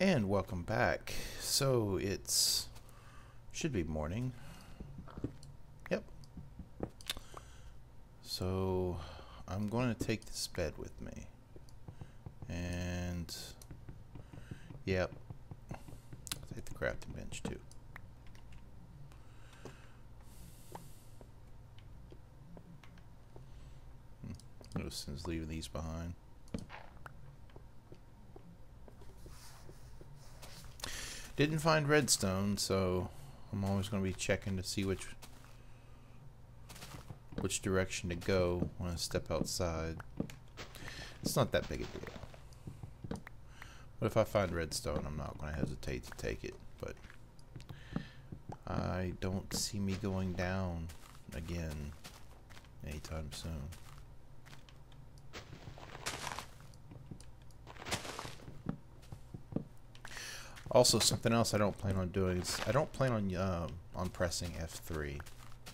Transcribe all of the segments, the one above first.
And welcome back. So it's should be morning. Yep. So I'm going to take this bed with me. And yep. Take the crafting bench too. No sense leaving these behind. Didn't find redstone, so I'm always going to be checking to see which direction to go when I step outside. It's not that big a deal. But if I find redstone, I'm not going to hesitate to take it. But I don't see me going down again anytime soon. Also, something else I don't plan on doing is I don't plan on pressing F3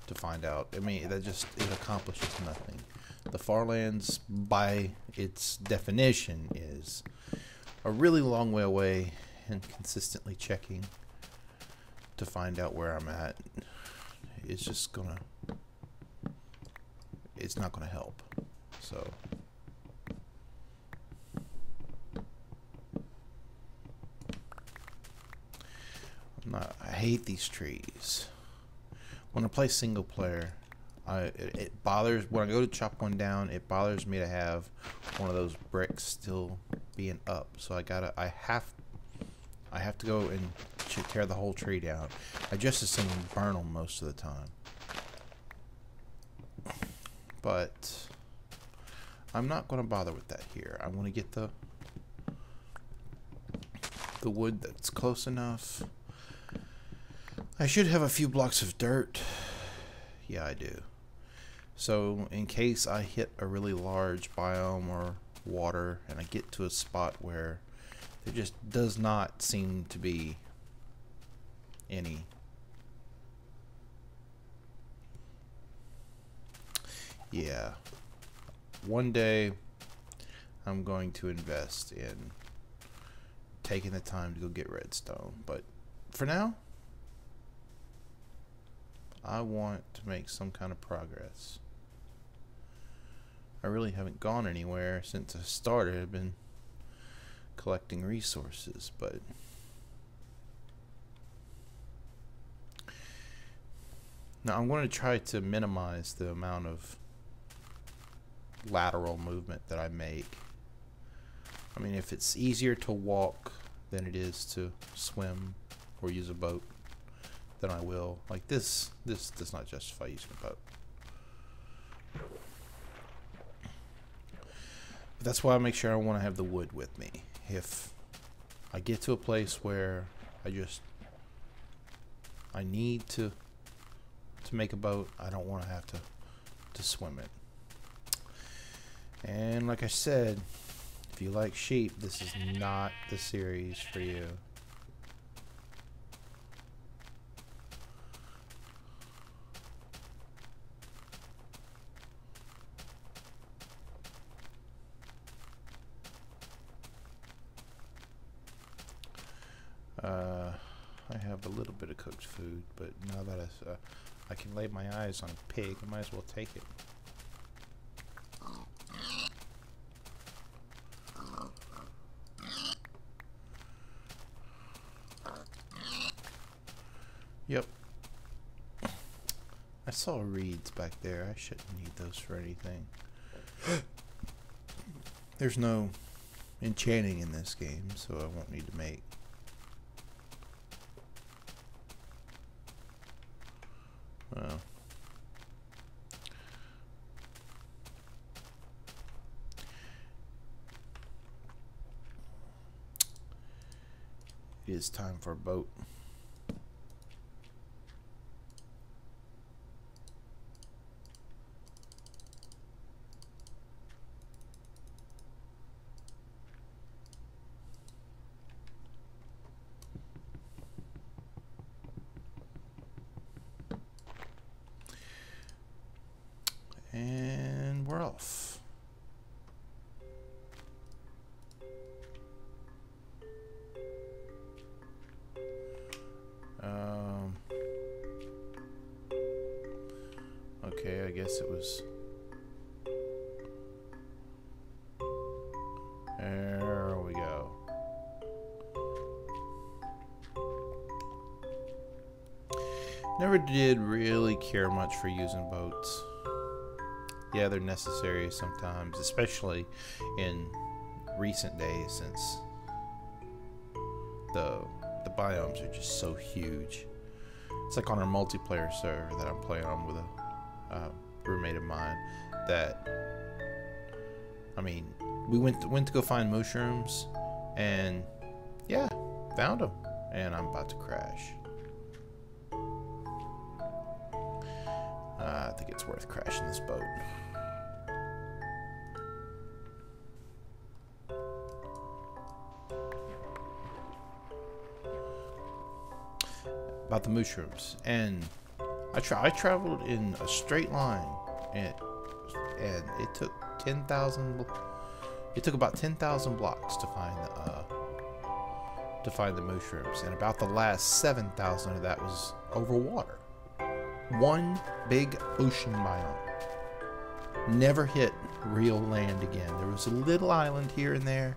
to find out. I mean, it accomplishes nothing. The Farlands, by its definition, is a really long way away, and consistently checking to find out where I'm at, it's just gonna, it's not gonna help. So I hate these trees. When I play single player, it bothers, when I go to chop one down, it bothers me to have one of those bricks still being up. So I have to go and tear the whole tree down. I just assume burn them most of the time. But I'm not going to bother with that here. I want to get the wood that's close enough. I should have a few blocks of dirt. Yeah, I do. So in case I hit a really large biome or water and I get to a spot where there just does not seem to be any. Yeah. One day I'm going to invest in taking the time to go get redstone. But for now, I want to make some kind of progress. I really haven't gone anywhere since I started. I've been collecting resources, but now I'm going to try to minimize the amount of lateral movement that I make. I mean, if it's easier to walk than it is to swim or use a boat, then I will. Like this does not justify using a boat. But that's why I make sure I want to have the wood with me. If I get to a place where I need to make a boat, I don't want to have to swim it. And like I said, if you like sheep, this is not the series for you. I have a little bit of cooked food, but now that I can lay my eyes on a pig, I might as well take it. Yep. I saw reeds back there. I shouldn't need those for anything. There's no enchanting in this game, so I won't need to make. Well, it is time for a boat. And we're off. it was. There we go. Never did really care much for using boats. Yeah, they're necessary sometimes, especially in recent days, since the biomes are just so huge. It's like on our multiplayer server that I'm playing on with a roommate of mine. That, I mean, we went to go find mushrooms, and yeah, found them, and I'm about to crash. I think it's worth crashing this boat. About the mushrooms, and I traveled in a straight line, and it took 10,000. It took about 10,000 blocks to find the mushrooms, and about the last 7,000 of that was over water. One big ocean biome. Never hit real land again. There was a little island here and there,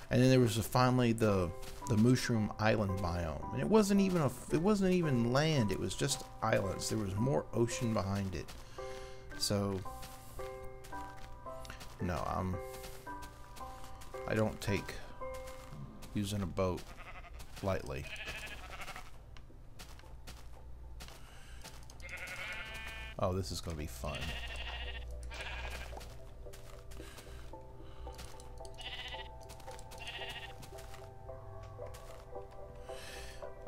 and then there was finally the mushroom island biome, and it wasn't even land. It was just islands. There was more ocean behind it. So no, I don't take using a boat lightly. Oh, this is going to be fun.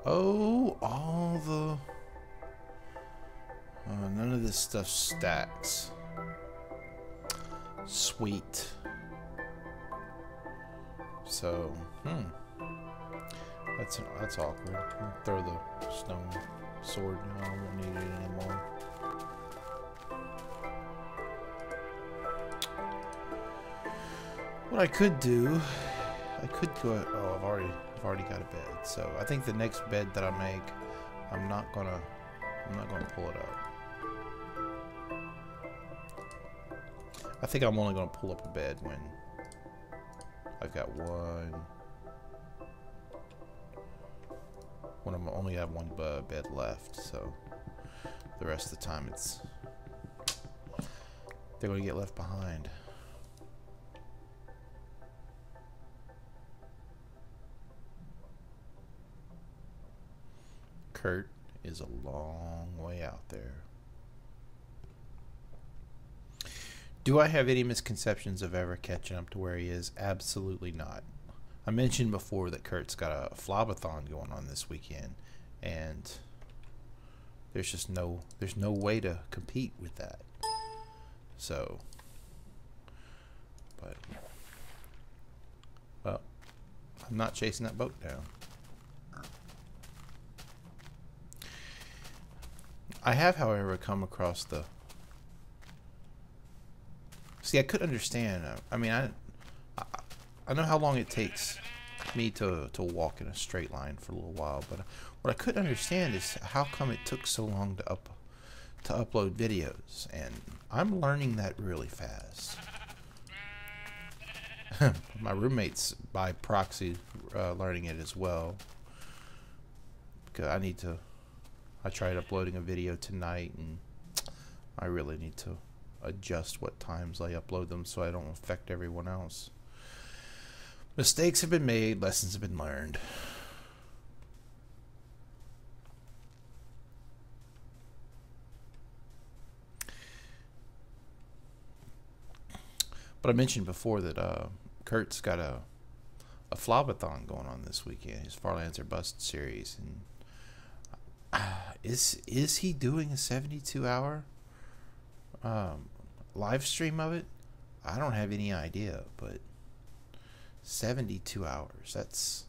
Oh, all the... none of this stuff stacks. Sweet. So, that's awkward. I'll throw the stone sword down. I won't need it anymore. What I could do, I could go. Oh, I've already got a bed. So I think the next bed that I make, I'm not gonna pull it up. I think I'm only gonna pull up a bed when I've got when I only have one bed left. So the rest of the time they're gonna get left behind. Kurt is a long way out there. Do I have any misconceptions of ever catching up to where he is? Absolutely not. I mentioned before that Kurt's got a Flobathon going on this weekend, and there's no way to compete with that. So, but, well, I'm not chasing that boat down. I have, however, come across the... See, I could understand. I mean, I know how long it takes me to walk in a straight line for a little while, but what I couldn't understand is how come it took so long to upload videos, and I'm learning that really fast. My roommate's by proxy learning it as well, because I tried uploading a video tonight, and I really need to adjust what times I upload them so I don't affect everyone else. Mistakes have been made, lessons have been learned. But I mentioned before that Kurt's got a Flobathon going on this weekend, his Farlands or Bust series, and is he doing a 72-hour live stream of it? I don't have any idea, but 72 hours, that's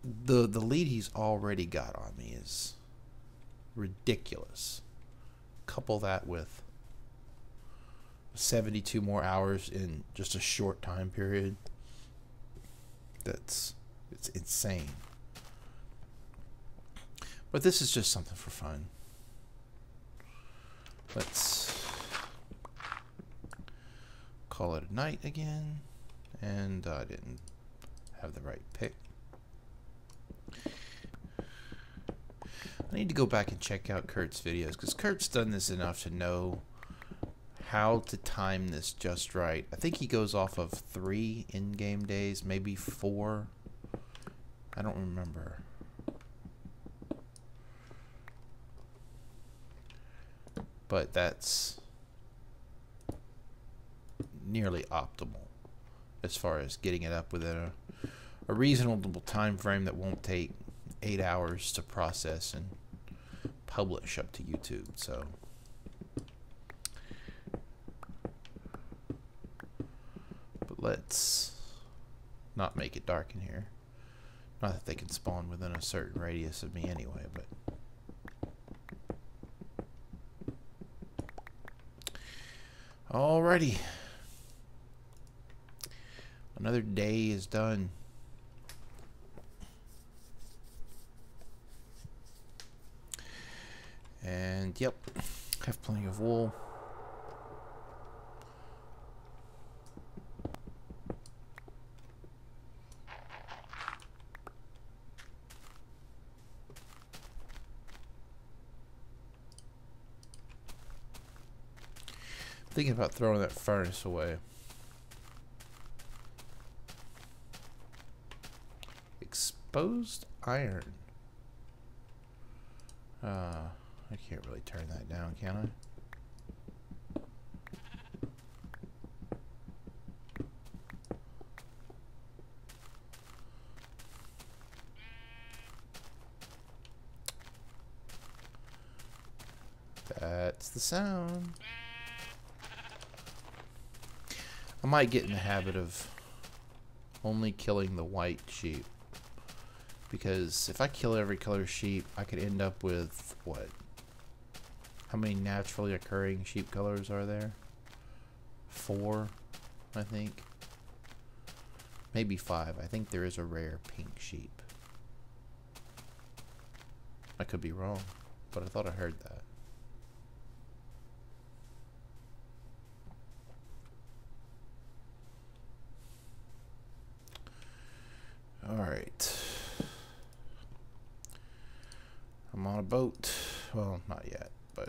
the lead he's already got on me is ridiculous. Couple that with 72 more hours in just a short time period. It's insane. But this is just something for fun. Let's call it a night again. And I didn't have the right pick. I need to go back and check out Kurt's videos, because Kurt's done this enough to know how to time this just right. I think he goes off of 3 in-game days, maybe 4. I don't remember. But that's nearly optimal as far as getting it up within a reasonable time frame that won't take 8 hours to process and publish up to YouTube. So but let's not make it dark in here. Not that they can spawn within a certain radius of me anyway, but alrighty. Another day is done. And yep, have plenty of wool. Thinking about throwing that furnace away. Exposed iron. I can't really turn that down, can I? That's the sound. I might get in the habit of only killing the white sheep, because if I kill every color sheep, I could end up with what? How many naturally occurring sheep colors are there? 4, I think. Maybe 5. I think there is a rare pink sheep. I could be wrong, but I thought I heard that. Alright. I'm on a boat. Well, not yet, but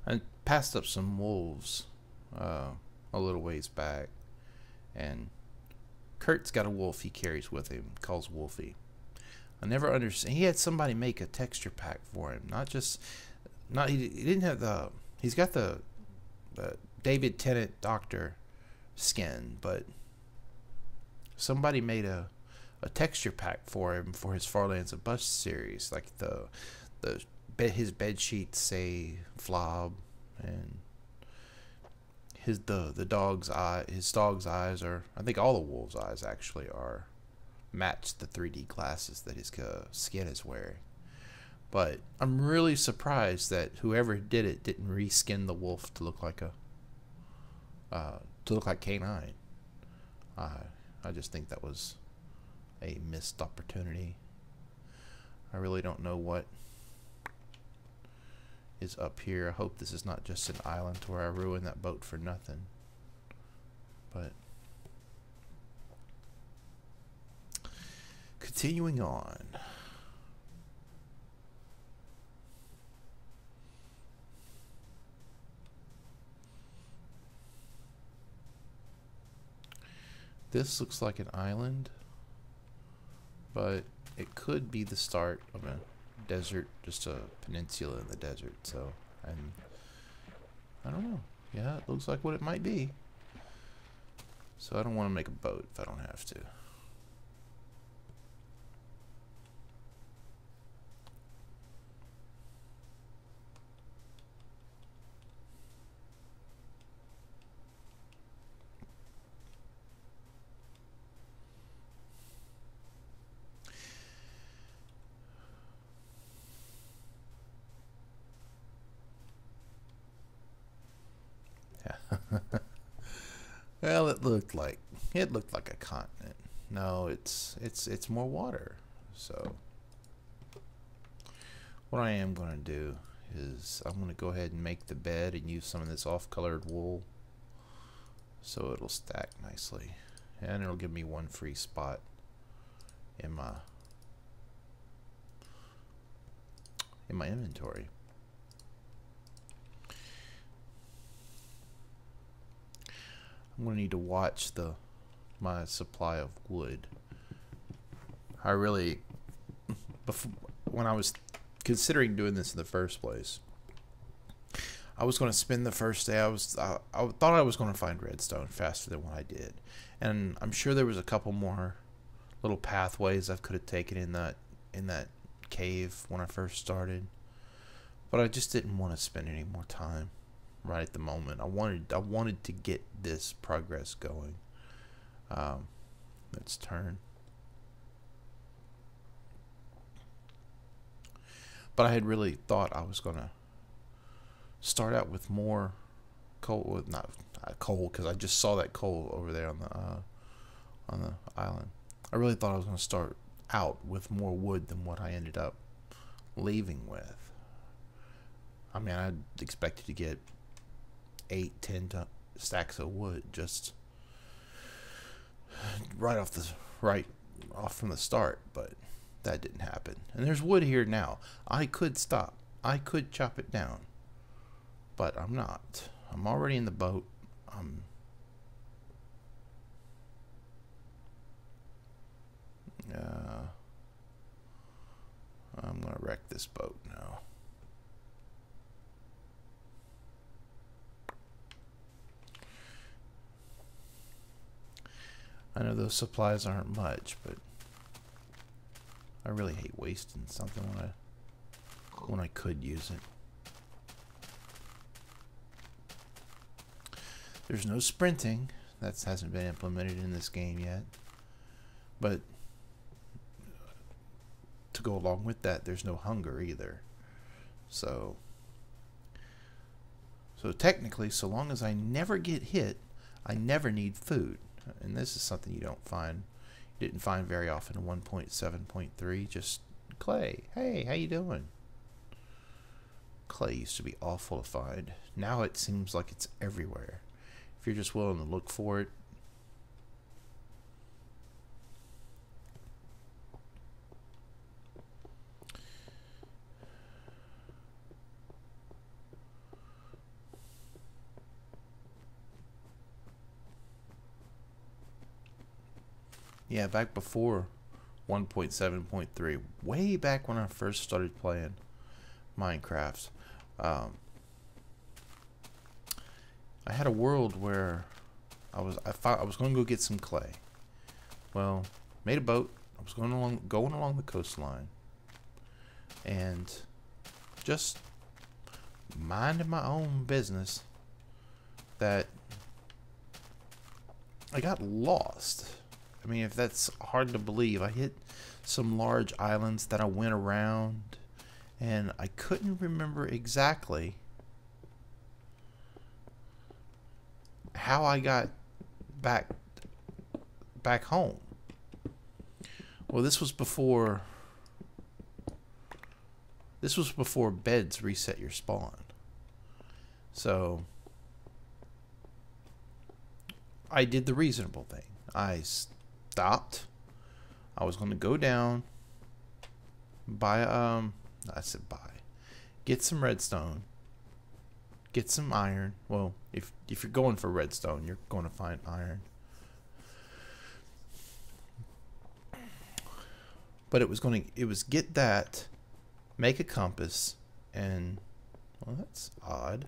I passed up some wolves a little ways back, and Kurt's got a wolf he carries with him, calls Wolfie. I never understand. He had somebody make a texture pack for him, he didn't have the. He's got the David Tennant Doctor skin, but somebody made a texture pack for him for his Farlands of Bust series, like his bed sheets say Flob, and his dog's eyes are, I think all the wolves' eyes actually are match the 3D glasses that his skin is wearing. But I'm really surprised that whoever did it didn't reskin the wolf to look like K9. I just think that was a missed opportunity. I really don't know what is up here. I hope this is not just an island where I ruin that boat for nothing. But continuing on. This looks like an island, but it could be the start of a desert, just a peninsula in the desert. So, and I don't know. Yeah, it looks like what it might be. So I don't want to make a boat if I don't have to. Well, it looked like a continent. No, it's more water. So what I am going to do is I'm going to go ahead and make the bed and use some of this off-colored wool so it'll stack nicely, and it'll give me one free spot in my inventory. I'm going to need to watch my supply of wood. I really, when I was considering doing this in the first place, I was going to spend the first day. I thought I was going to find redstone faster than what I did, and I'm sure there was a couple more little pathways I could have taken in that cave when I first started, but I just didn't want to spend any more time right at the moment. I wanted to get this progress going. Let's turn. But I had really thought I was gonna start out with more coal, not coal, because I just saw that coal over there on the island. I really thought I was gonna start out with more wood than what I ended up leaving with. I mean, I expected to get 8-10 stacks of wood just right off from the start, but that didn't happen. And there's wood here now. I could stop. I could chop it down, but I'm not. I'm already in the boat. I'm gonna wreck this boat now. I know those supplies aren't much, but I really hate wasting something when I could use it. There's no sprinting. That hasn't been implemented in this game yet. But to go along with that, there's no hunger either. So technically, so long as I never get hit, I never need food. And this is something you didn't find very often in 1.7.3. Just clay. Hey, how you doing? Clay used to be awful to find. Now it seems like it's everywhere. If you're just willing to look for it. Yeah, back before 1.7.3, way back when I first started playing Minecraft, I had a world where I was going to go get some clay. Well, made a boat. I was going along the coastline, and just minding my own business, that I got lost. I mean, if that's hard to believe, I hit some large islands that I went around, and I couldn't remember exactly how I got back home. Well, this was before beds reset your spawn. So I did the reasonable thing. I stopped. I was going to go down, get some redstone, get some iron. Well, if you're going for redstone, you're going to find iron. But it was get that, make a compass, and well, that's odd.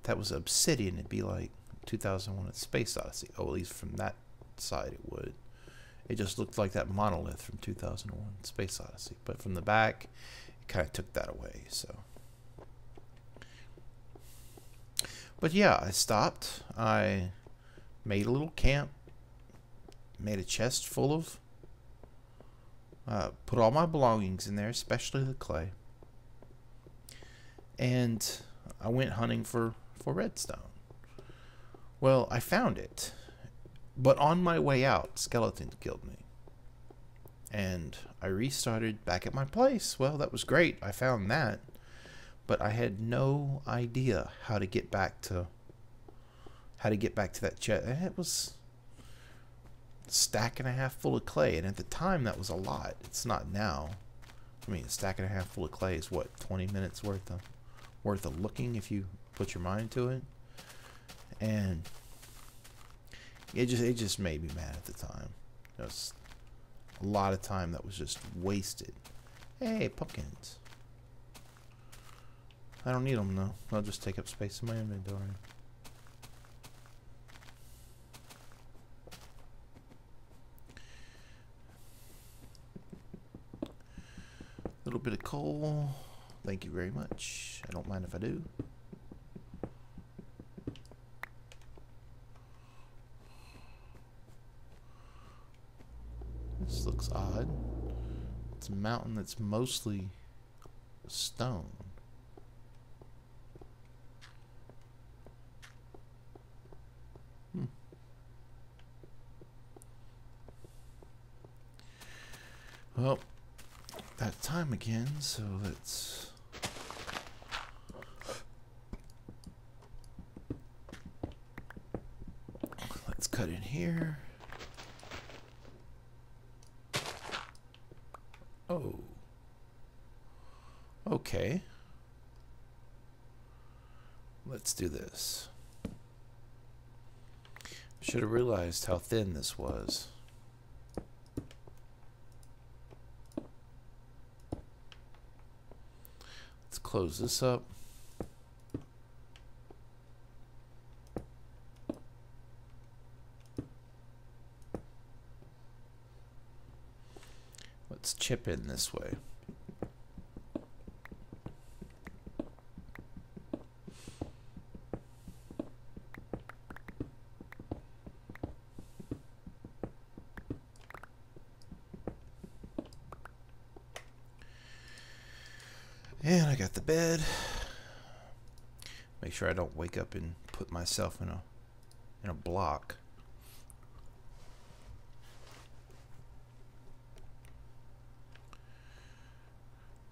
That was obsidian. It'd be like 2001: Space Odyssey. Oh, at least from that side it would. It just looked like that monolith from 2001: Space Odyssey. But from the back, it kind of took that away. So, but yeah, I stopped. I made a little camp. Made a chest full of. Put all my belongings in there, especially the clay. And I went hunting for redstone. Well, I found it. But on my way out, skeletons killed me. And I restarted back at my place. Well, that was great. I found that. But I had no idea how to get back to that chest. And it was a stack and a half full of clay. And at the time, that was a lot. It's not now. I mean, a stack and a half full of clay is what, 20 minutes worth of looking if you put your mind to it. And it just made me mad at the time. It was a lot of time that was just wasted. Hey, pumpkins. I don't need them though. They'll just take up space in my inventory. A little bit of coal. Thank you very much. I don't mind if I do. This looks odd. It's a mountain that's mostly stone. Well, that time again, so let's cut in here. Oh. Okay. Let's do this. Should have realized how thin this was. Let's close this up. Let's chip in this way. And I got the bed. Make sure I don't wake up and put myself in a block.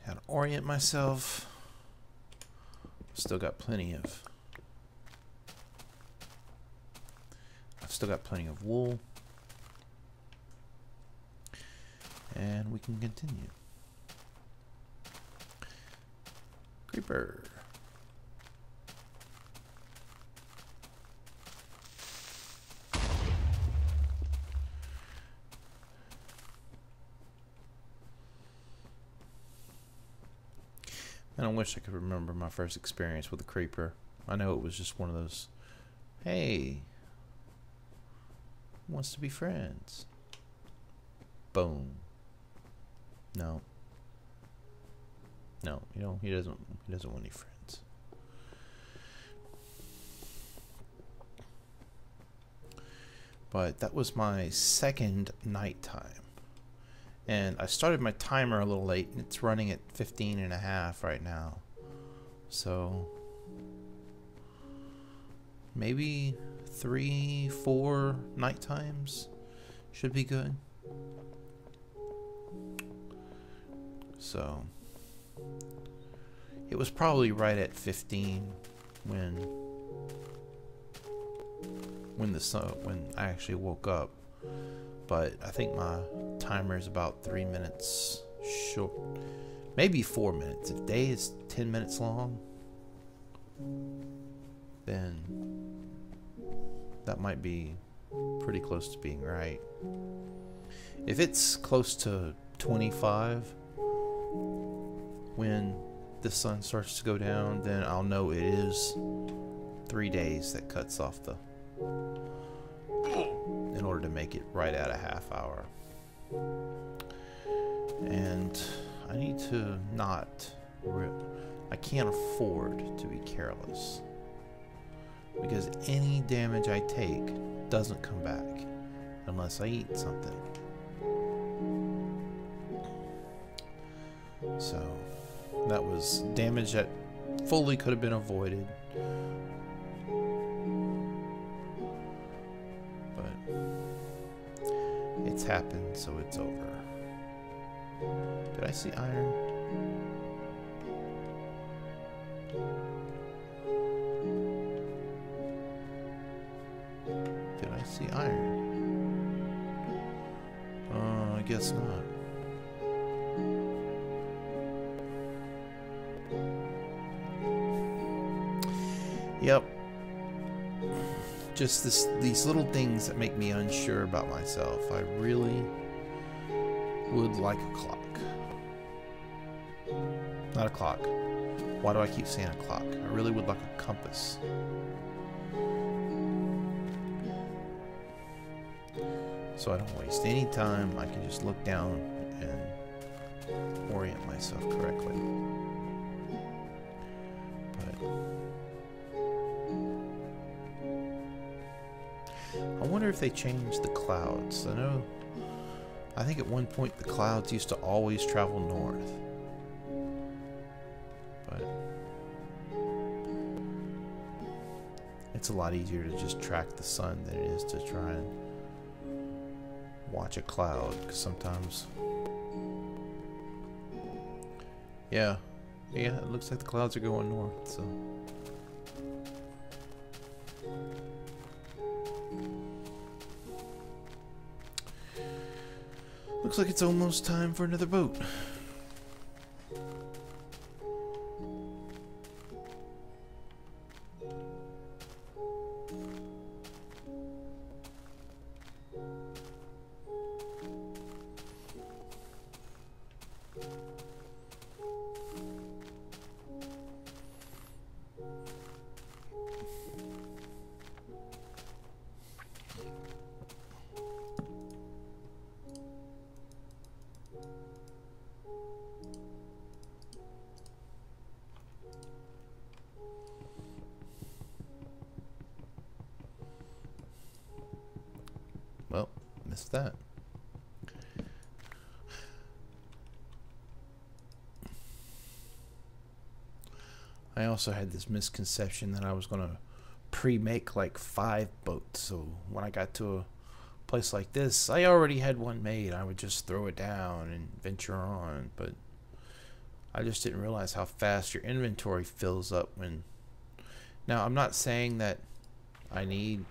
How to orient myself. Still got plenty of wool. And we can continue. Creeper. And I wish I could remember my first experience with a creeper. I know it was just one of those, hey, who wants to be friends? Boom. No. No, you know, he doesn't want any friends. But that was my second nighttime. And I started my timer a little late, and it's running at 15.5 right now. So maybe 3-4 night times should be good. So it was probably right at 15 when I actually woke up. But I think my timer is about 3 minutes short, maybe 4 minutes. If day is 10 minutes long, then that might be pretty close to being right. If it's close to 25 when the sun starts to go down, then I'll know it is 3 days that cuts off the, in order to make it right at a half hour. And I need to not, I can't afford to be careless, because any damage I take doesn't come back unless I eat something. So that was damage that fully could have been avoided. But it's happened, so it's over. Did I see iron? Did I see iron? I guess not. Yep. Just these little things that make me unsure about myself. I really would like a clock. Not a clock. Why do I keep saying a clock? I really would like a compass. So I don't waste any time. I can just look down and orient myself correctly. I wonder if they changed the clouds. I think at one point the clouds used to always travel north. But it's a lot easier to just track the sun than it is to try and watch a cloud, because sometimes... Yeah, it looks like the clouds are going north, so... Looks like it's almost time for another boat. Well, missed that. I also had this misconception that I was going to pre-make like 5 boats. So when I got to a place like this, I already had one made. I would just throw it down and venture on. But I just didn't realize how fast your inventory fills up when... Now, I'm not saying that I need...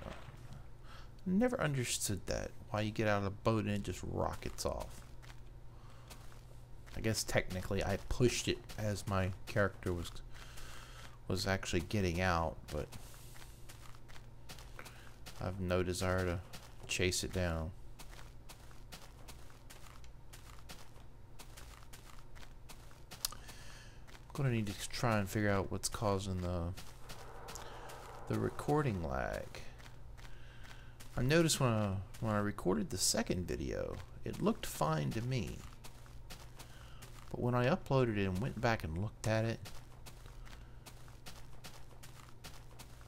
Never understood that. Why you get out of the boat and it just rockets off. I guess technically I pushed it as my character was actually getting out, but I've no desire to chase it down. I'm gonna need to try and figure out what's causing the recording lag. I noticed when I recorded the second video, it looked fine to me. But when I uploaded it and went back and looked at it,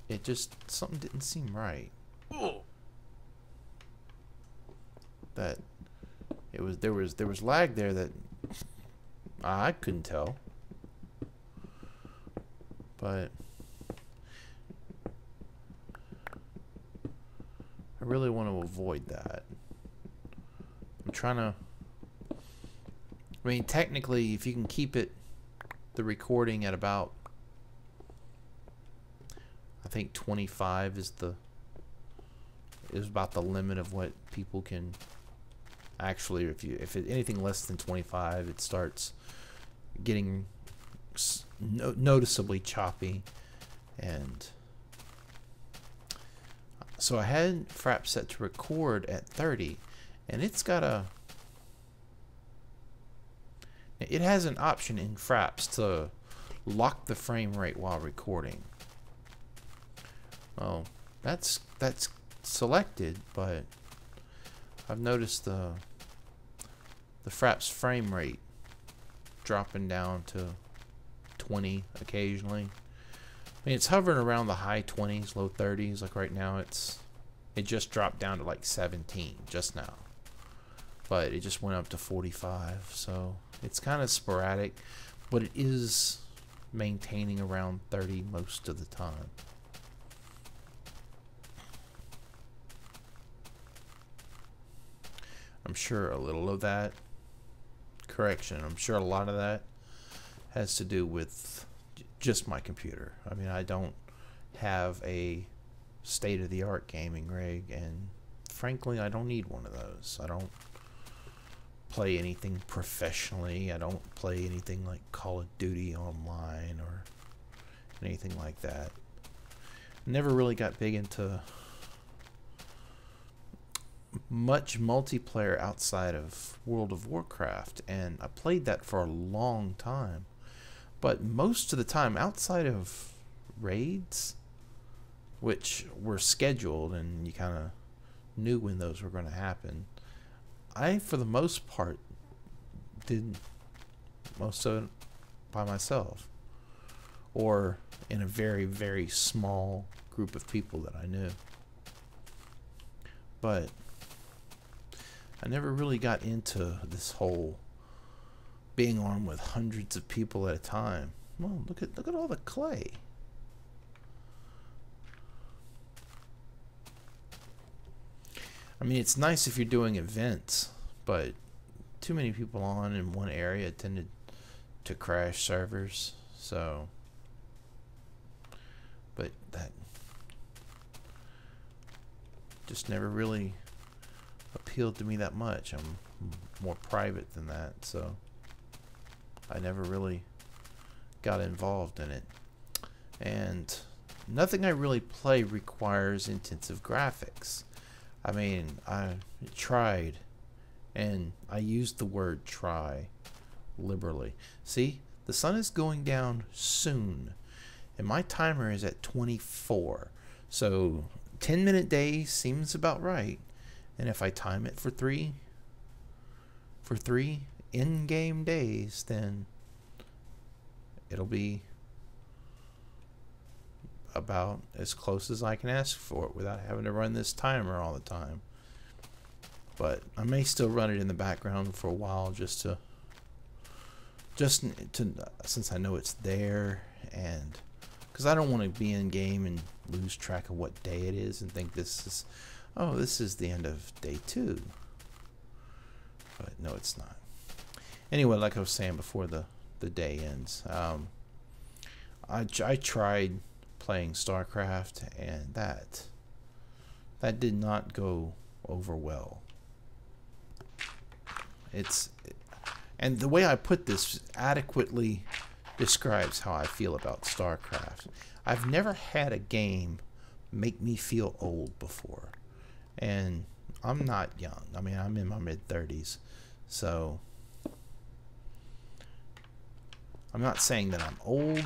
it just, something didn't seem right. That there was lag there that I couldn't tell. But I really want to avoid that. I'm trying to... I mean, technically, if you can keep the recording at about... I think 25 is about the limit of what people can... Actually, if anything less than 25, it starts getting noticeably choppy. And... So I had Fraps set to record at 30, and it's got it has an option in Fraps to lock the frame rate while recording. Well, that's selected, but I've noticed the Fraps frame rate dropping down to 20 occasionally. I mean, it's hovering around the high 20s, low 30s. Like right now, it just dropped down to like 17 just now. But it just went up to 45. So it's kind of sporadic, but it is maintaining around 30 most of the time. I'm sure a little of that, correction, I'm sure a lot of that has to do with just my computer. I mean, I don't have a state-of-the-art gaming rig, and frankly, I don't need one of those. I don't play anything professionally. I don't play anything like Call of Duty online or anything like that. Never really got big into much multiplayer outside of World of Warcraft, and I played that for a long time. But most of the time, outside of raids, which were scheduled and you kind of knew when those were going to happen, I, for the most part, did most of it by myself, or in a very, very small group of people that I knew. But I never really got into this whole being on with hundreds of people at a time. Well, look at all the clay. I mean, it's nice if you're doing events, but too many people on in one area tended to crash servers. So, but that just never really appealed to me that much. I'm more private than that, so I never really got involved in it. And nothing I really play requires intensive graphics. I mean, I tried, and I used the word try liberally. See, the sun is going down soon, and my timer is at 24. So 10-minute days seems about right. And if I time it for three in-game days, then it'll be about as close as I can ask for it without having to run this timer all the time. But I may still run it in the background for a while just to since I know it's there, and because I don't want to be in game and lose track of what day it is and think this is the end of day 2. But no, it's not. Anyway, like I was saying before the day ends, I tried playing StarCraft, and that did not go over well. And the way I put this adequately describes how I feel about StarCraft. I've never had a game make me feel old before, and I'm not young. I mean, I'm in my mid-30s, so I'm not saying that I'm old,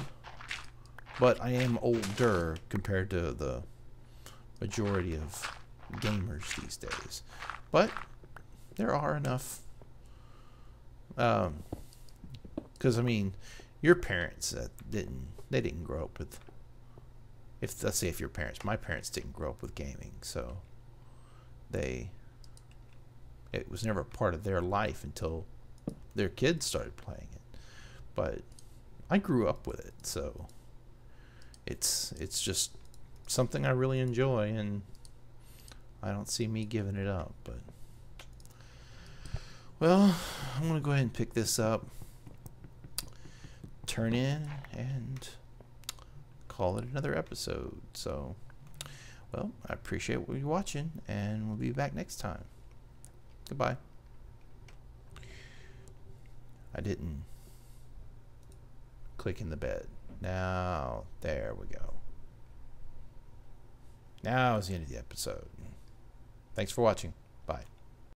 but I am older compared to the majority of gamers these days. But there are enough, because I mean, your parents didn't grow up with, let's say if your parents, my parents didn't grow up with gaming, so it was never a part of their life until their kids started playing it. But I grew up with it, so it's just something I really enjoy, and I don't see me giving it up. But well, I'm gonna go ahead and pick this up, turn in, and call it another episode. So, well, I appreciate you watching, and we'll be back next time. Goodbye. I didn't click in the bed. Now, there we go. Now is the end of the episode. Thanks for watching. Bye.